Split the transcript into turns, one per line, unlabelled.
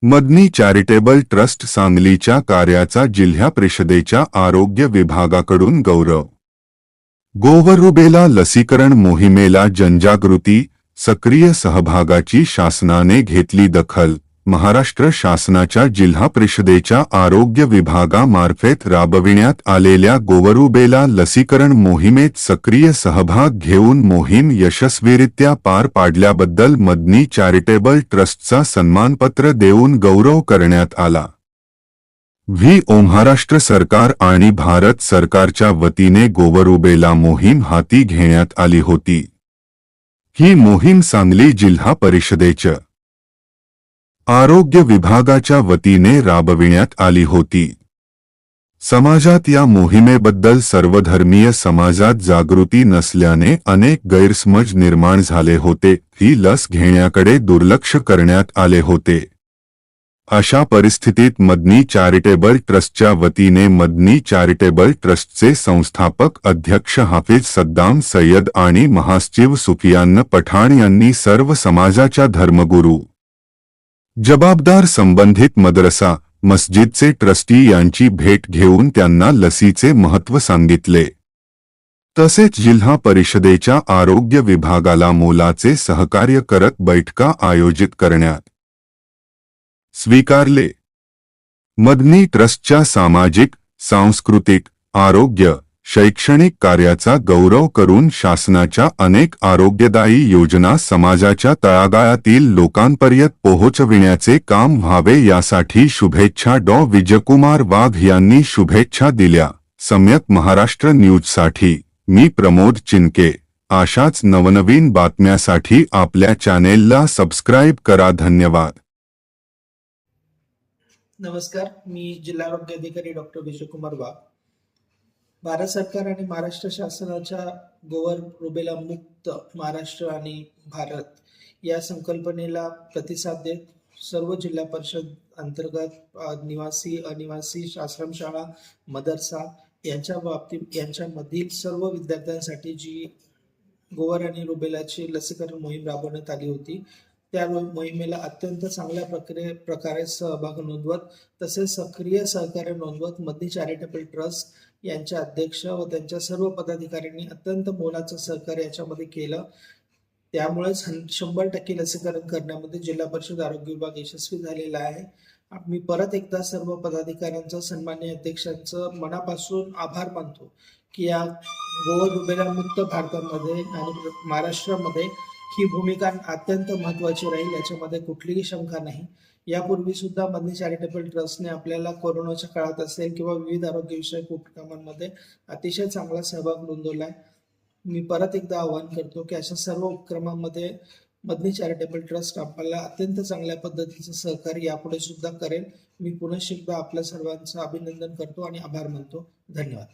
मदनी charitable trust सांगलीच्या कार्याचा जिल्हा परिषदेच्या आरोग्य विभागाकडून गौरव. गोवर रुबेला लसीकरण मोहिमेला जनजागृती, सक्रिय सहभागाची शासनाने घेतली दखल. महाराष्ट्र शासनाच्या जिल्हा परिषदेच्या आरोग्य विभागामार्फत राबविण्यात आलेल्या गोवरुबेला लसीकरण मोहिमेत सक्रिय सहभाग घेऊन मोहीम यशस्वीरित्या पार पाडल्याबद्दल मदनी चॅरिटेबल ट्रस्टचा सन्मानपत्र देऊन गौरव करण्यात आला. महाराष्ट्र सरकार आणि भारत सरकारच्या वतीने गोवरुबेला मोहीम हाती घेण्यात आली होती. ही मोहीम सांगली जिल्हा परिषदेच्या आरोग्य विभागाच्या वतीने राबविण्यात आली होती. समाजात या मोहिमेबद्दल सर्वधर्मीय समाजात जागृती नसल्याने अनेक गैरसमज निर्माण झाले होते. ही लस घेण्याकडे दुर्लक्ष करण्यात आले होते. अशा परिस्थितीत मदनी चॅरिटेबल ट्रस्टच्या वतीने मदनी चॅरिटेबल ट्रस्टचे संस्थापक अध्यक्ष हाफिज सद्दाम सय्यद आणि महासचिव सुफियान पठाण यांनी सर्व समाजाच्या धर्मगुरू, जबाबदार संबंधित मदरसा, मस्जिदचे ट्रस्टी यांची भेट घेऊन त्यांना लसीचे महत्त्व सांगितले. तसेच जिल्हा परिषदेच्या आरोग्य विभागाला मोलाचे सहकार्य करत बैठका आयोजित करण्यात स्वीकारले. मदनी ट्रस्टच्या सामाजिक, सांस्कृतिक, आरोग्य, शैक्षणिक कार्याचा गौरव करून शासनाच्या अनेक आरोग्यदायी योजना समाजाच्या तळागाळातील लोकांपर्यंत पोहोचविण्याचे काम व्हावे यासाठी शुभेच्छा. विजयकुमार वाघ यांनी शुभेच्छा दिल्या. सम्यक महाराष्ट्र न्यूजसाठी मी प्रमोद चिनके. अशाच नवनवीन बातम्यासाठी आपल्या चॅनेलला सबस्क्राईब करा. धन्यवाद.
नमस्कार, मी जिल्हा आरोग्य अधिकारी डॉक्टर विजयकुमार वाघ. भारत सरकार आणि महाराष्ट्र शासनाच्या गोवर रुबेला मुक्त महाराष्ट्र आणि भारत या संकल्पनेला प्रतिसाद देत सर्व जिल्हा परिषद अंतर्गत निवासी, अनिवासी, आश्रमशाळा, मदरसा यांच्यामधील सर्व विद्यार्थ्यांसाठी जी गोवर आणि रुबेलाची लसीकरण मोहीम राबवण्यात आली होती, त्या मोहिमेला अत्यंत चांगल्या प्रकारे सहभाग नोंदवत तसेच सक्रिय सहकार्य नोंदवत मदनी चॅरिटेबल ट्रस्ट यांचे अध्यक्ष व त्यांच्या सर्व पदाधिकाऱ्यांनी अत्यंत मोलाचं सहकार्य याच्यामध्ये केलं. त्यामुळेच 100% लसीकरण करण्यामध्ये जिल्हा परिषद आरोग्य विभाग यशस्वी झालेला आहे. मी परत एकदा सर्व पदाधिकाऱ्यांचं, सन्माननीय अध्यक्षांचं मनापासून आभार मानतो की या गोवर रुबेला मुक्त भारतामध्ये आणि महाराष्ट्रामध्ये ही भूमिका अत्यंत महत्त्वाची राहील, याच्यामध्ये कुठलीही शंका नाही. यापूर्वी सुद्धा मदनी चॅरिटेबल ट्रस्टने आपल्याला कोरोनाच्या काळात असेल किंवा विविध आरोग्यविषयक उपक्रमांमध्ये अतिशय चांगला सहभाग नोंदवला आहे. मी परत एकदा आवाहन करतो की अशा सर्व उपक्रमांमध्ये मदनी चॅरिटेबल ट्रस्ट आपल्याला अत्यंत चांगल्या पद्धतीचं सहकार्य यापुढे सुद्धा करेल. मी पुनश्च एकदा आपल्या सर्वांचं अभिनंदन करतो आणि आभार मानतो. धन्यवाद.